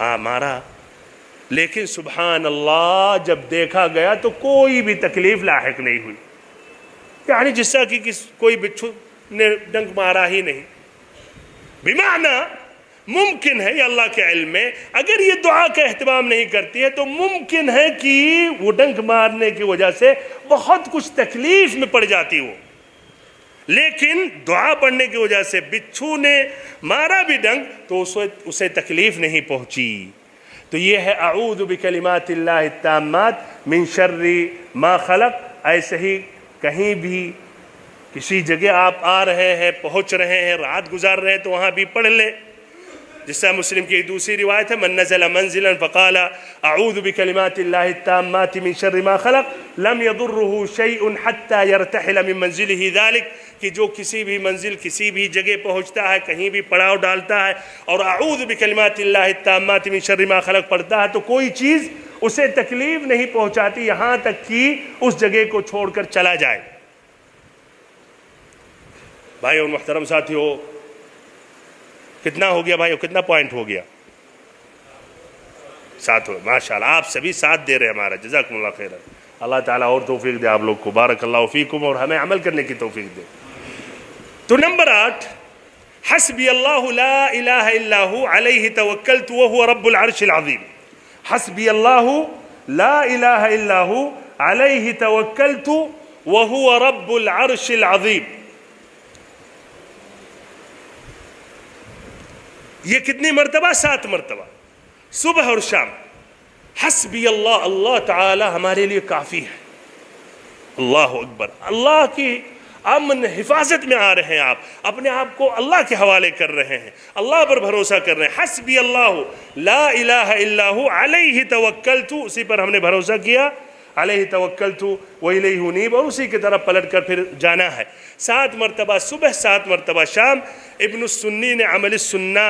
ہاں مارا، لیکن سبحان اللہ جب دیکھا گیا تو کوئی بھی تکلیف لاحق نہیں ہوئی، یعنی جس طرح کی کوئی بچھو نے ڈنک مارا ہی نہیں. بمعنی ممکن ہے، یہ اللہ کے علم میں اگر یہ دعا کا اہتمام نہیں کرتی ہے تو ممکن ہے کہ وہ ڈنک مارنے کی وجہ سے بہت کچھ تکلیف میں پڑ جاتی ہو، لیکن دعا پڑھنے کی وجہ سے بچھو نے مارا بھی ڈنک تو اسے تکلیف نہیں پہنچی. تو یہ ہے اعوذ بکلمات اللہ التامات من شر ما خلق. ایسے ہی کہیں بھی کسی جگہ آپ آ رہے ہیں، پہنچ رہے ہیں، رات گزار رہے ہیں تو وہاں بھی پڑھ لیں. جس طرح مسلم کی ایک دوسری روایت ہے، من نزل منزلا فقال اعوذ بکلمات اللہ التامات من شر ما خلق لم يضره شيء حتى يرتحل من منزله ذلك. کہ جو کسی بھی منزل کسی بھی جگہ پہنچتا ہے، کہیں بھی پڑاؤ ڈالتا ہے اور اعوذ بکلمات اللہ التامات من شر ما خلق پڑھتا ہے تو کوئی چیز اسے تکلیف نہیں پہنچاتی یہاں تک کہ اس جگہ کو چھوڑ کر چلا جائے. بھائی اور محترم ساتھیو، کتنا ہو گیا بھائیو، کتنا پوائنٹ ہو گیا؟ 7 ہو. ماشاءاللہ آپ سبھی ساتھ دے رہے ہیں ہمارا، جزاکم اللہ خیر. اللہ تعالیٰ اور توفیق دے آپ لوگ کو، بارک اللہ فیکم، اور ہمیں عمل کرنے کی توفیق دے. تو نمبر 8، حسبی اللہ لا الہ الا ہو علیہ توکلت وہو رب العرش العظیم. حسبی اللہ لا الہ الا ہو علیہ توکلت وہو رب العرش العظیم. یہ کتنی مرتبہ؟ 7 مرتبہ، صبح اور شام. حسبی اللہ، اللہ تعالی ہمارے لیے کافی ہے. اللہ اکبر. اللہ کی امن حفاظت میں آ رہے ہیں، آپ اپنے آپ کو اللہ کے حوالے کر رہے ہیں، اللہ پر بھروسہ کر رہے ہیں. حسبی اللہ لا الہ الا ہو علیہ توکلت، اسی پر ہم نے بھروسہ کیا، علیہ توکلت والیہ انیب، اور اسی کی طرف پلٹ کر پھر جانا ہے. 7 مرتبہ صبح، 7 مرتبہ شام. ابن السنی نے عمل السنہ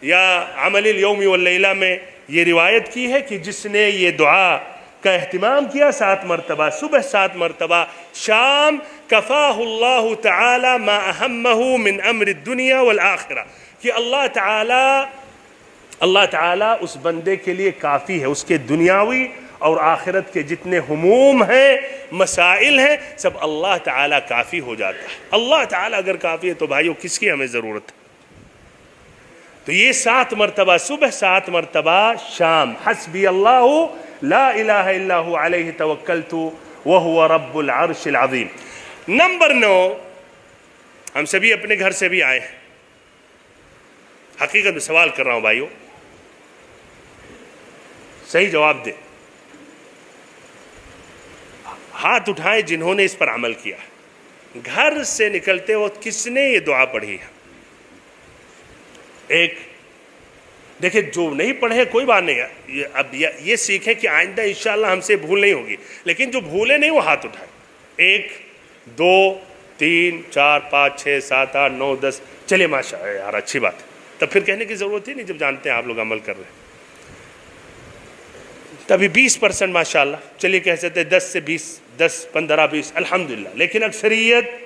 یا عمل الیوم واللیلہ میں یہ روایت کی ہے کہ جس نے یہ دعا کا اہتمام کیا 7 مرتبہ صبح، 7 مرتبہ شام، کفاہ اللہ تعالی ما اہمہ من امر الدنیا والآخرہ، کہ اللہ تعالی اس بندے کے لیے کافی ہے، اس کے دنیاوی اور آخرت کے جتنے ہموم ہیں، مسائل ہیں، سب اللہ تعالی کافی ہو جاتا ہے. اللہ تعالی اگر کافی ہے تو بھائیو کس کی ہمیں ضرورت ہے؟ تو یہ 7 مرتبہ صبح، 7 مرتبہ شام. حسبی اللہ لا الہ الا ہو علیہ توکلت وہو رب العرش العظیم. نمبر 9، ہم سبھی اپنے گھر سے بھی آئے ہیں، حقیقت میں سوال کر رہا ہوں بھائیو، صحیح جواب دیں، ہاتھ اٹھائیں جنہوں نے اس پر عمل کیا. گھر سے نکلتے وقت کس نے یہ دعا پڑھی ہے؟ ایک دیکھیں، جو نہیں پڑھے کوئی بات نہیں ہے، اب یہ سیکھیں کہ آئندہ انشاءاللہ ہم سے بھول نہیں ہوگی، لیکن جو بھولے نہیں وہ ہاتھ اٹھائیں. 1 2 3 4 5 6 7 8 9 10. چلے ماشاء اللہ یار، اچھی بات ہے، تب پھر کہنے کی ضرورت ہی نہیں جب جانتے ہیں آپ لوگ عمل کر رہے ہیں. تبھی 20% ماشاء اللہ، چلیے کہہ سکتے 10 سے 20، 10 15 20 الحمدللہ. لیکن اکثریت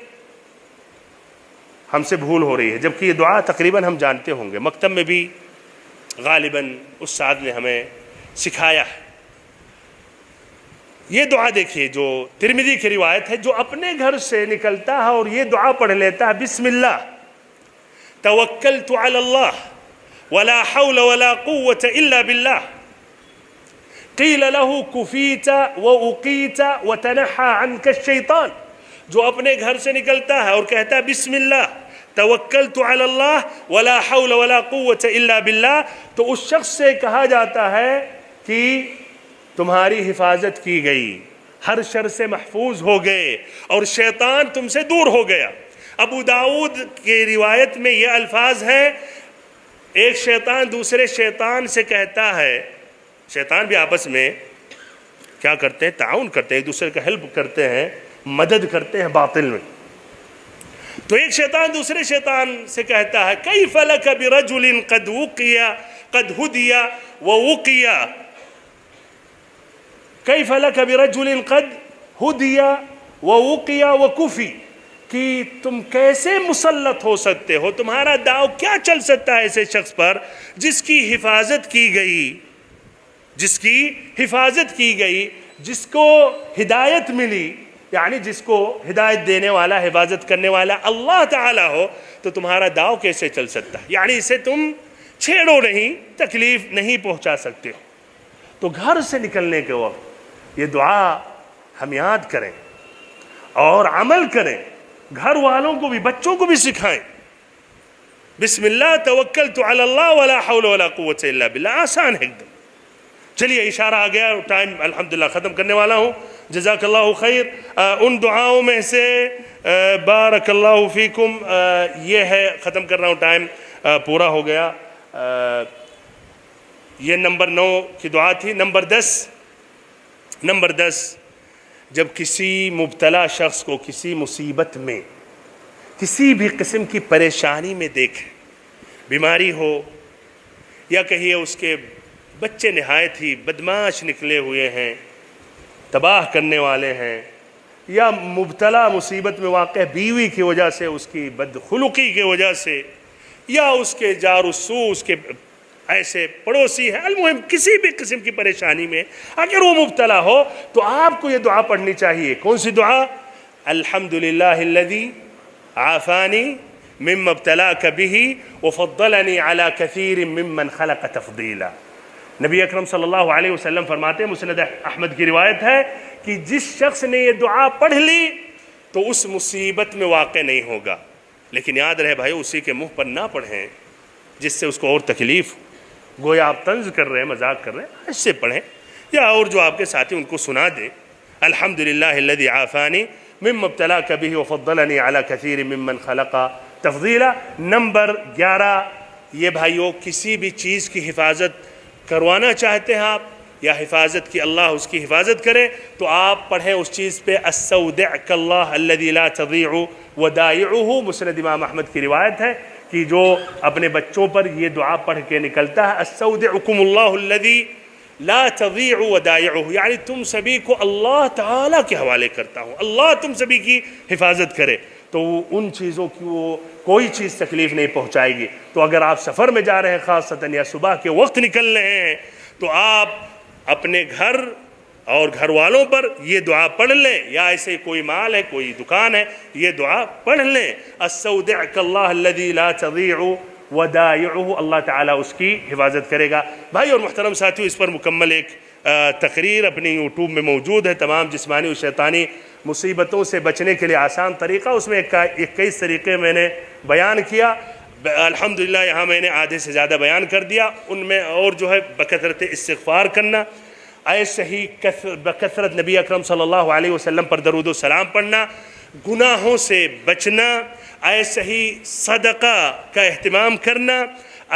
ہم سے بھول ہو رہی ہے، جبکہ یہ دعا تقریباً ہم جانتے ہوں گے، مکتب میں بھی غالباً استاد نے ہمیں سکھایا ہے. یہ دعا دیکھیے جو ترمذی کی روایت ہے، جو اپنے گھر سے نکلتا ہے اور یہ دعا پڑھ لیتا ہے، بسم اللہ توکلت علی اللہ ولا حول ولا قوة الا باللہ قیل له کفیت وأقیت وتنحى عنك الشیطان، جو اپنے گھر سے نکلتا ہے اور کہتا ہے بسم اللہ توکلت علی اللہ ولا حول ولا قوة الا باللہ، تو اس شخص سے کہا جاتا ہے کہ تمہاری حفاظت کی گئی، ہر شر سے محفوظ ہو گئے اور شیطان تم سے دور ہو گیا۔ ابو داؤد کی روایت میں یہ الفاظ ہے، ایک شیطان دوسرے شیطان سے کہتا ہے، شیطان بھی آپس میں کیا کرتے ہیں؟ تعاون کرتے ہیں، ایک دوسرے کا ہیلپ کرتے ہیں، مدد کرتے ہیں باطل میں۔ تو ایک شیطان دوسرے شیطان سے کہتا ہے کیف لک برجل قد ہدی ووقی، کیف لک برجل قد ہدی ووقی وکفی، کہ تم کیسے مسلط ہو سکتے ہو، تمہارا داؤ کیا چل سکتا ہے ایسے شخص پر جس کی حفاظت کی گئی، جس کی حفاظت کی گئی، جس کو ہدایت ملی، یعنی جس کو ہدایت دینے والا، حفاظت کرنے والا اللہ تعالیٰ ہو، تو تمہارا داؤ کیسے چل سکتا ہے؟ یعنی اسے تم چھیڑو نہیں، تکلیف نہیں پہنچا سکتے ہو۔ تو گھر سے نکلنے کے وقت یہ دعا ہم یاد کریں اور عمل کریں، گھر والوں کو بھی، بچوں کو بھی سکھائیں۔ بسم اللہ توکلت علی اللہ ولا حول ولا قوة الا باللہ، آسان ہے ایک دم۔ چلیے اشارہ آ گیا، ٹائم الحمدللہ ختم کرنے والا ہوں، جزاک اللہ خیر۔ ان دعاؤں میں سے بارک اللہ فیکم، یہ ہے، ختم کر رہا ہوں، ٹائم پورا ہو گیا۔ یہ نمبر 9 کی دعا تھی۔ نمبر 10، جب کسی مبتلا شخص کو کسی مصیبت میں، کسی بھی قسم کی پریشانی میں دیکھیں، بیماری ہو یا کہیے اس کے بچے نہایت ہی بدمعاش نکلے ہوئے ہیں، تباہ کرنے والے ہیں، یا مبتلا مصیبت میں واقع بیوی کی وجہ سے، اس کی بدخلقی کی وجہ سے، یا اس کے جار السوء، اس کے ایسے پڑوسی ہیں، المہم کسی بھی قسم کی پریشانی میں اگر وہ مبتلا ہو تو آپ کو یہ دعا پڑھنی چاہیے۔ کون سی دعا؟ الحمدللہ الذی عافانی مما ابتلاک بہ وفضلنی علی کثیر ممن خلق تفضیلا۔ نبی اکرم صلی اللہ علیہ وسلم فرماتے ہیں، مسند احمد کی روایت ہے، کہ جس شخص نے یہ دعا پڑھ لی تو اس مصیبت میں واقع نہیں ہوگا، لیکن یاد رہے بھائی اسی کے منہ پر نہ پڑھیں جس سے اس کو اور تکلیف ہو۔ گویا آپ طنز کر رہے ہیں، مذاق کر رہے ہیں، ایسے پڑھیں، یا اور جو آپ کے ساتھی ان کو سنا دیں، الحمدللہ الذی عافانی مما ابتلاک بہ وفضلنی علی کثیر ممن خلق تفضیلا۔ نمبر 11، یہ بھائیوں کسی بھی چیز کی حفاظت کروانا چاہتے ہیں آپ، یا حفاظت کی، اللہ اس کی حفاظت کرے، تو آپ پڑھیں اس چیز پہ استودعک اللہ الذی لا تضیع ودائعہ۔ مسند امام احمد کی روایت ہے کہ جو اپنے بچوں پر یہ دعا پڑھ کے نکلتا ہے، استودعکم اللہ الذی لا تضیع ودائعہ، یعنی تم سبھی کو اللہ تعالیٰ کے حوالے کرتا ہوں، اللہ تم سبھی کی حفاظت کرے، تو ان چیزوں کی وہ کوئی چیز تکلیف نہیں پہنچائے گی۔ تو اگر آپ سفر میں جا رہے ہیں خاصتاً، یا صبح کے وقت نکل رہے ہیں، تو آپ اپنے گھر اور گھر والوں پر یہ دعا پڑھ لیں، یا ایسے کوئی مال ہے، کوئی دکان ہے، یہ دعا پڑھ لیں، استودعک اللہ الذی لا تضیع ودائعہ، اللہ تعالیٰ اس کی حفاظت کرے گا۔ بھائی اور محترم ساتھیو، اس پر مکمل ایک تقریر اپنی یوٹیوب میں موجود ہے، تمام جسمانی و شیطانی مصیبتوں سے بچنے کے لیے آسان طریقہ، اس میں 21 طریقے میں نے بیان کیا۔ الحمدللہ یہاں میں نے آدھے سے زیادہ بیان کر دیا، ان میں اور جو ہے بکثرت استغفار کرنا، ایسے ہی بکثرت نبی اکرم صلی اللہ علیہ وسلم پر درود و سلام پڑھنا، گناہوں سے بچنا، ایسے ہی صدقہ کا اہتمام کرنا،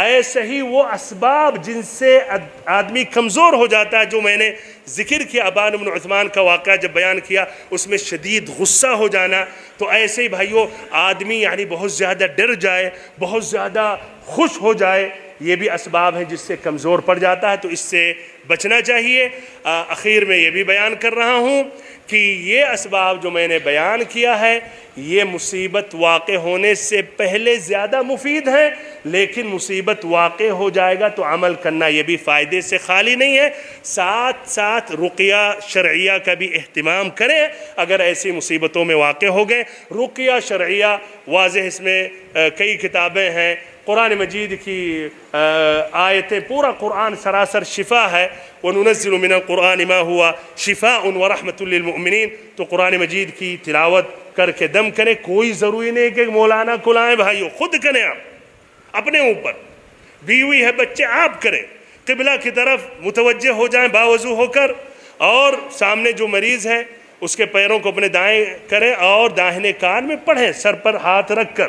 ایسے ہی وہ اسباب جن سے آدمی کمزور ہو جاتا ہے، جو میں نے ذکر کیا، ابان بن عثمان کا واقعہ جب بیان کیا، اس میں شدید غصہ ہو جانا، تو ایسے ہی بھائیوں آدمی یعنی بہت زیادہ ڈر جائے، بہت زیادہ خوش ہو جائے، یہ بھی اسباب ہیں جس سے کمزور پڑ جاتا ہے، تو اس سے بچنا چاہیے۔ اخیر میں یہ بھی بیان کر رہا ہوں کہ یہ اسباب جو میں نے بیان کیا ہے یہ مصیبت واقع ہونے سے پہلے زیادہ مفید ہیں، لیکن مصیبت واقع ہو جائے گا تو عمل کرنا یہ بھی فائدے سے خالی نہیں ہے۔ ساتھ ساتھ رقیہ شرعیہ کا بھی اہتمام کریں اگر ایسی مصیبتوں میں واقع ہو گئے۔ رقیہ شرعیہ واضح اس میں کئی کتابیں ہیں، قرآن مجید کی آیتیں، پورا قرآن سراسر شفا ہے۔ وَنُنَزِّلُ مِنَ الْقُرْآنِ مَا هُوَ شِفَاءٌ وَرَحْمَةٌ لِّلْمُؤْمِنِينَ، تو قرآن مجید کی تلاوت کر کے دم کریں۔ کوئی ضروری نہیں کہ مولانا کھلائیں، بھائیو خود کریں، آپ اپنے اوپر، بیوی ہے بچے آپ کریں، قبلہ کی طرف متوجہ ہو جائیں باوضو ہو کر، اور سامنے جو مریض ہے اس کے پیروں کو اپنے دائیں کریں اور داہنے کان میں پڑھیں، سر پر ہاتھ رکھ کر۔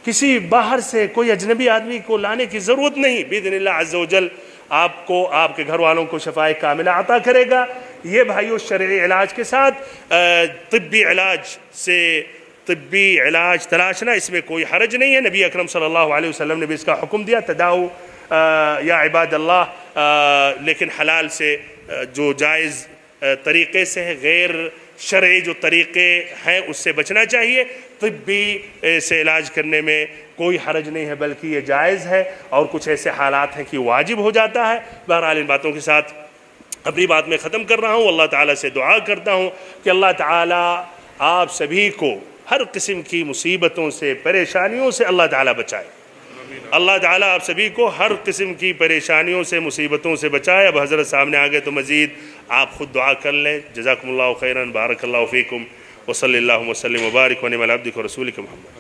کسی باہر سے کوئی اجنبی آدمی کو لانے کی ضرورت نہیں، باذن اللہ عز و جل آپ کو، آپ کے گھر والوں کو شفائے کاملہ عطا کرے گا۔ یہ بھائیو شرعی علاج کے ساتھ طبی علاج سے طبی علاج تلاشنا، اس میں کوئی حرج نہیں ہے۔ نبی اکرم صلی اللہ علیہ وسلم نے بھی اس کا حکم دیا، تداؤ یا عباد اللہ، لیکن حلال سے، جو جائز طریقے سے ہے، غیر شرعی جو طریقے ہیں اس سے بچنا چاہیے۔ طبی سے علاج کرنے میں کوئی حرج نہیں ہے، بلکہ یہ جائز ہے، اور کچھ ایسے حالات ہیں کہ واجب ہو جاتا ہے۔ بہرحال ان باتوں کے ساتھ اپنی بات میں ختم کر رہا ہوں۔ اللہ تعالیٰ سے دعا کرتا ہوں کہ اللہ تعالیٰ آپ سبھی کو ہر قسم کی مصیبتوں سے، پریشانیوں سے اللہ تعالیٰ بچائے۔ اللہ تعالیٰ آپ سبھی کو ہر قسم کی پریشانیوں سے، مصیبتوں سے بچائے۔ اب حضرت سامنے آگے تو مزید آپ خود دعا کر لیں۔ جزاکم اللہ خیراً، بارک اللہ فیکم، وصلی اللہ وسلم وبارک ونعم علی عبدک ورسولک محمد۔